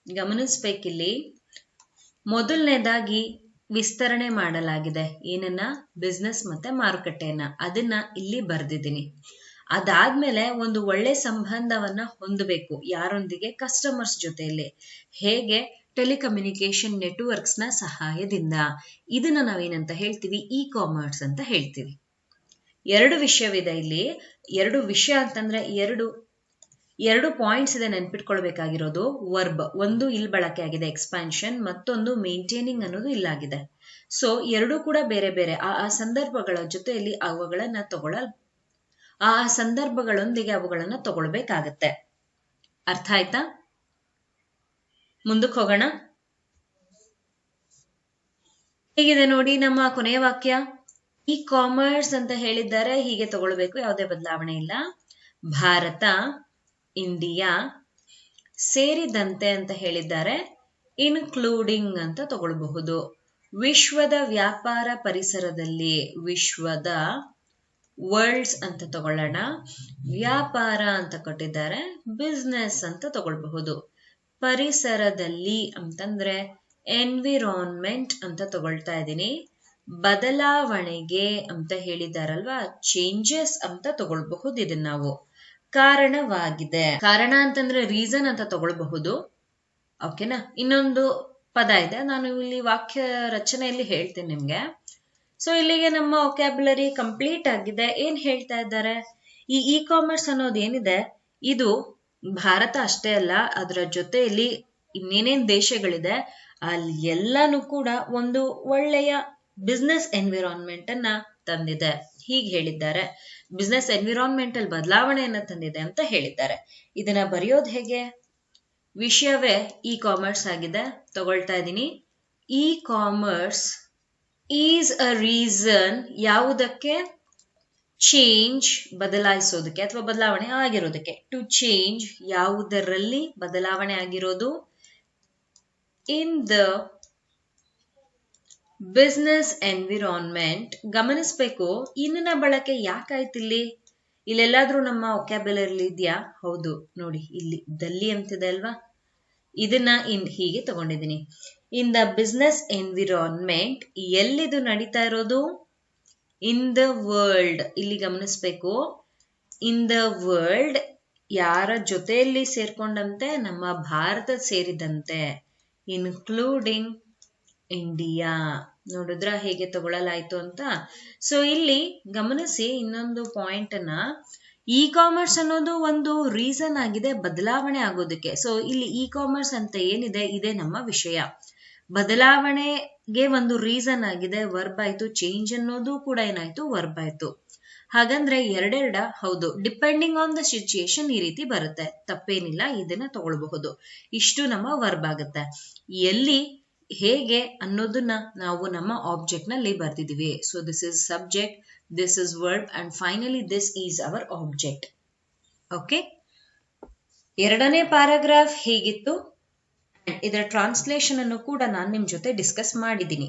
Speaker 1: ಗಮನಿಸಬೇಕಿಲ್ಲಿ ಮೊದಲನೇದಾಗಿ ವಿಸ್ತರಣೆ ಮಾಡಲಾಗಿದೆ ಏನನ್ನ, ಬಿಸ್ನೆಸ್ ಮತ್ತೆ ಮಾರುಕಟ್ಟೆಯನ್ನ. ಅದನ್ನ ಇಲ್ಲಿ ಬರ್ದಿದ್ದೀನಿ. ಅದಾದ್ಮೇಲೆ ಒಂದು ಒಳ್ಳೆ ಸಂಬಂಧವನ್ನ ಹೊಂದಬೇಕು ಯಾರೊಂದಿಗೆ, ಕಸ್ಟಮರ್ಸ್ ಜೊತೆಯಲ್ಲಿ. ಹೇಗೆ, ಟೆಲಿಕಮ್ಯುನಿಕೇಶನ್ ನೆಟ್ವರ್ಕ್ಸ್ ನ ಸಹಾಯದಿಂದ. ಇದನ್ನ ನಾವೇನಂತ ಹೇಳ್ತೀವಿ, ಇ ಕಾಮರ್ಸ್ ಅಂತ ಹೇಳ್ತೀವಿ. ಎರಡು ವಿಷಯವಿದೆ ಇಲ್ಲಿ. ಎರಡು ವಿಷಯ ಅಂತಂದ್ರೆ ಎರಡು ಪಾಯಿಂಟ್ಸ್ ಇದೆ ನೆನ್ಪಿಟ್ಕೊಳ್ಬೇಕಾಗಿರೋದು. ವರ್ಬ್ ಒಂದು ಇಲ್ಲಿ ಬಳಕೆ ಆಗಿದೆ ಎಕ್ಸ್ಪಾನ್ಷನ್, ಮತ್ತೊಂದು ಮೇಂಟೈನಿಂಗ್ ಅನ್ನೋದು ಇಲ್ಲಾಗಿದೆ. ಸೊ ಎರಡೂ ಕೂಡ ಬೇರೆ ಬೇರೆ ಆ ಸಂದರ್ಭಗಳ ಜೊತೆಯಲ್ಲಿ ಆ ಸಂದರ್ಭಗಳೊಂದಿಗೆ ಅವುಗಳನ್ನ ತಗೊಳ್ಬೇಕಾಗತ್ತೆ. ಅರ್ಥ ಆಯ್ತಾ? ಮುಂದಕ್ಕೆ ಹೋಗೋಣ. ಹೇಗಿದೆ ನೋಡಿ ನಮ್ಮ ಕೊನೆಯ ವಾಕ್ಯ. ಇ ಕಾಮರ್ಸ್ ಅಂತ ಹೇಳಿದ್ದಾರೆ, ಹೀಗೆ ತಗೊಳ್ಬೇಕು, ಯಾವುದೇ ಬದಲಾವಣೆ ಇಲ್ಲ. ಭಾರತ, ಇಂಡಿಯಾ ಸೇರಿದಂತೆ ಅಂತ ಹೇಳಿದ್ದಾರೆ, ಇನ್ಕ್ಲೂಡಿಂಗ್ ಅಂತ ತಗೊಳ್ಬಹುದು. ವಿಶ್ವದ ವ್ಯಾಪಾರ ಪರಿಸರದಲ್ಲಿ, ವಿಶ್ವದ ವರ್ಲ್ಡ್ಸ್ ಅಂತ ತಗೊಳ್ಳೋಣ. ವ್ಯಾಪಾರ ಅಂತ ಕೊಟ್ಟಿದ್ದಾರೆ, ಬಿಸ್ನೆಸ್ ಅಂತ ತಗೊಳ್ಬಹುದು. ಪರಿಸರದಲ್ಲಿ ಅಂತಂದ್ರೆ ಎನ್ವಿರಾನ್ಮೆಂಟ್ ಅಂತ ತಗೊಳ್ತಾ ಇದ್ದೀನಿ. ಬದಲಾವಣೆಗೆ ಅಂತ ಹೇಳಿದಾರಲ್ವಾ, ಚೇಂಜಸ್ ಅಂತ ತಗೊಳ್ಬಹುದು. ಇದನ್ನ ನಾವು ಕಾರಣವಾಗಿದೆ, ಕಾರಣ ಅಂತಂದ್ರೆ ರೀಸನ್ ಅಂತ ತಗೊಳ್ಬಹುದು. ಓಕೆನಾ? ಇನ್ನೊಂದು ಪದ ಇದೆ, ನಾನು ಇಲ್ಲಿ ವಾಕ್ಯ ರಚನೆಯಲ್ಲಿ ಹೇಳ್ತೀನಿ ನಿಮ್ಗೆ. ಸೊ ಇಲ್ಲಿಗೆ ನಮ್ಮ ವೊಕ್ಯಾಬ್ಯುಲರಿ ಕಂಪ್ಲೀಟ್ ಆಗಿದೆ. ಏನ್ ಹೇಳ್ತಾ ಇದ್ದಾರೆ, ಈ ಇ ಕಾಮರ್ಸ್ ಅನ್ನೋದು ಏನಿದೆ, ಇದು ಭಾರತ ಅಷ್ಟೇ ಅಲ್ಲ, ಅದರ ಜೊತೆಯಲ್ಲಿ ಇನ್ನೇನೇನ್ ದೇಶಗಳಿದೆ ಅಲ್ಲಿ ಎಲ್ಲಾನು ಕೂಡ ಒಂದು ಒಳ್ಳೆಯ ಬಿಸ್ನೆಸ್ ಎನ್ವಿರಾನ್ಮೆಂಟ್ ಅನ್ನ ತಂದಿದೆ. ಹೀಗೆ ಹೇಳಿದ್ದಾರೆ, ಬಿಸ್ನೆಸ್ ಎನ್ವಿರಾನ್ಮೆಂಟಲ್ ಬದಲಾವಣೆಯನ್ನ ತಂದಿದೆ ಅಂತ ಹೇಳಿದ್ದಾರೆ. ಇದನ್ನ ಬರೆಯೋದು ಹೇಗೆ? ವಿಷಯವೇ ಇ ಕಾಮರ್ಸ್ ಆಗಿದೆ, ತಗೊಳ್ತಾ ಇದ್ದೀನಿ. E commerce is a reason, ಯಾವುದಕ್ಕೆ? ಚೇಂಜ್, ಬದಲಾಯಿಸೋದಕ್ಕೆ ಅಥವಾ ಬದಲಾವಣೆ ಆಗಿರೋದಕ್ಕೆ. ಟು ಚೇಂಜ್, ಯಾವುದರಲ್ಲಿ ಬದಲಾವಣೆ ಆಗಿರೋದು. In the business environment. ಗಮನಿಸ್ಬೇಕು, ಇನ್ನಿನ ಬಳಕೆ ಯಾಕಾಯ್ತು ಇಲ್ಲಿ? ಇಲ್ಲೆಲ್ಲಾದ್ರೂ ನಮ್ಮ ವೊಕ್ಯಾಬ್ಯುಲರಿ ಇದೆಯಾ? ಹೌದು ನೋಡಿ, ಇಲ್ಲಿ ದಲ್ಲಿ ಅಂತಿದೆ ಅಲ್ವಾ, ಇದನ್ನ ಹೀಗೆ ತಗೊಂಡಿದ್ದೀನಿ. ಇನ್ ದ ಬಿಸ್ನೆಸ್ ಎನ್ವಿರಾನ್ಮೆಂಟ್, ಎಲ್ಲಿದು ನಡೀತಾ ಇರೋದು? In the world. ಇಲ್ಲಿ ಗಮನಿಸ್ಬೇಕು, ಇನ್ ದ ವರ್ಲ್ಡ್ ಯಾರ ಜೊತೆಯಲ್ಲಿ ಸೇರ್ಕೊಂಡಂತೆ? ನಮ್ಮ ಭಾರತ ಸೇರಿದಂತೆ. Including India. ನೋಡಿದ್ರ ಹೇಗೆ ತಗೊಳ್ಳಲಾಯ್ತು ಅಂತ. ಸೊ ಇಲ್ಲಿ ಗಮನಿಸಿ ಇನ್ನೊಂದು ಪಾಯಿಂಟ್ ಅನ್ನ, ಇ ಕಾಮರ್ಸ್ ಅನ್ನೋದು ಒಂದು ರೀಸನ್ ಆಗಿದೆ ಬದಲಾವಣೆ ಆಗೋದಕ್ಕೆ. ಸೊ ಇಲ್ಲಿ ಇ ಕಾಮರ್ಸ್ ಅಂತ ಏನಿದೆ, ಇದೇ ನಮ್ಮ ವಿಷಯ. ಬದಲಾವಣೆಗೆ ಒಂದು ರೀಸನ್ ಆಗಿದೆ, ವರ್ಬ್ ಆಯ್ತು. ಚೇಂಜ್ ಅನ್ನೋದು ಕೂಡ ಏನಾಯ್ತು, ವರ್ಬ್ ಆಯ್ತು. ಹಾಗಂದ್ರೆ ಎರಡೆರಡ? ಹೌದು, ಡಿಪೆಂಡಿಂಗ್ ಆನ್ ದ ಸಿಚುಯೇಷನ್ ಈ ರೀತಿ ಬರುತ್ತೆ, ತಪ್ಪೇನಿಲ್ಲ, ಇದನ್ನ ತಗೊಳ್ಬಹುದು. ಇಷ್ಟು ನಮ್ಮ ವರ್ಬ್ ಆಗುತ್ತೆ. ಎಲ್ಲಿ, ಹೇಗೆ ಅನ್ನೋದನ್ನ ನಾವು ನಮ್ಮ ಆಬ್ಜೆಕ್ಟ್ ನಲ್ಲಿ ಬರ್ತಿದೀವಿ. So this is subject, this is verb, and finally this is our object. Okay, ಎರಡನೇ ಪ್ಯಾರಾಗ್ರಾಫ್ ಹೇಗಿತ್ತು, ಇದರ ಟ್ರಾನ್ಸ್ಲೇಷನ್ ಅನ್ನು ಕೂಡ ನಾನು ನಿಮ್ ಜೊತೆ ಡಿಸ್ಕಸ್ ಮಾಡಿದ್ದೀನಿ.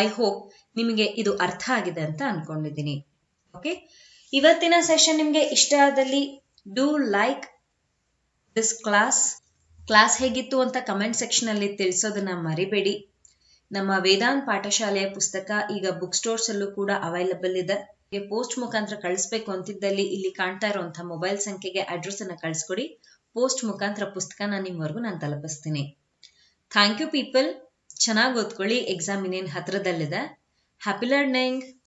Speaker 1: ಐ ಹೋಪ್ ನಿಮಗೆ ಇದು ಅರ್ಥ ಆಗಿದೆ ಅಂತ ಅನ್ಕೊಂಡಿದ್ದೀನಿ. ಓಕೆ, ಇವತ್ತಿನ ಸೆಷನ್ ನಿಮ್ಗೆ ಇಷ್ಟ ಆದಲ್ಲಿ ಡೂ ಲೈಕ್ ದಿಸ್ ಕ್ಲಾಸ್ ಹೇಗಿತ್ತು ಅಂತ ಕಮೆಂಟ್ ಸೆಕ್ಷನ್ ಅಲ್ಲಿ ತಿಳಿಸೋದನ್ನ ಮರಿಬೇಡಿ. ನಮ್ಮ ವೇದಾಂತ್ ಪಾಠಶಾಲೆಯ ಪುಸ್ತಕ ಈಗ ಬುಕ್ ಸ್ಟೋರ್ಸ್ ಅಲ್ಲೂ ಕೂಡ ಅವೈಲಬಲ್ ಇದೆ. ಪೋಸ್ಟ್ ಮುಖಾಂತರ ಕಳಿಸ್ಬೇಕು ಅಂತಿದ್ದಲ್ಲಿ ಇಲ್ಲಿ ಕಾಣ್ತಾ ಇರುವಂತಹ ಮೊಬೈಲ್ ಸಂಖ್ಯೆಗೆ ಅಡ್ರೆಸ್ ಅನ್ನ ಕಳಿಸ್ಕೊಡಿ. ಪೋಸ್ಟ್ ಮುಖಾಂತರ ಪುಸ್ತಕನ ನಿಮ್ವರೆಗೂ ನಾನು ತಲುಪಿಸ್ತೀನಿ. Thank you people. ಚೆನ್ನಾಗಿ ಓದ್ಕೊಳ್ಳಿ, ಎಕ್ಸಾಮ್ ಇನ್ನೇನು ಹತ್ರದಲ್ಲಿದೆ. Happy learning.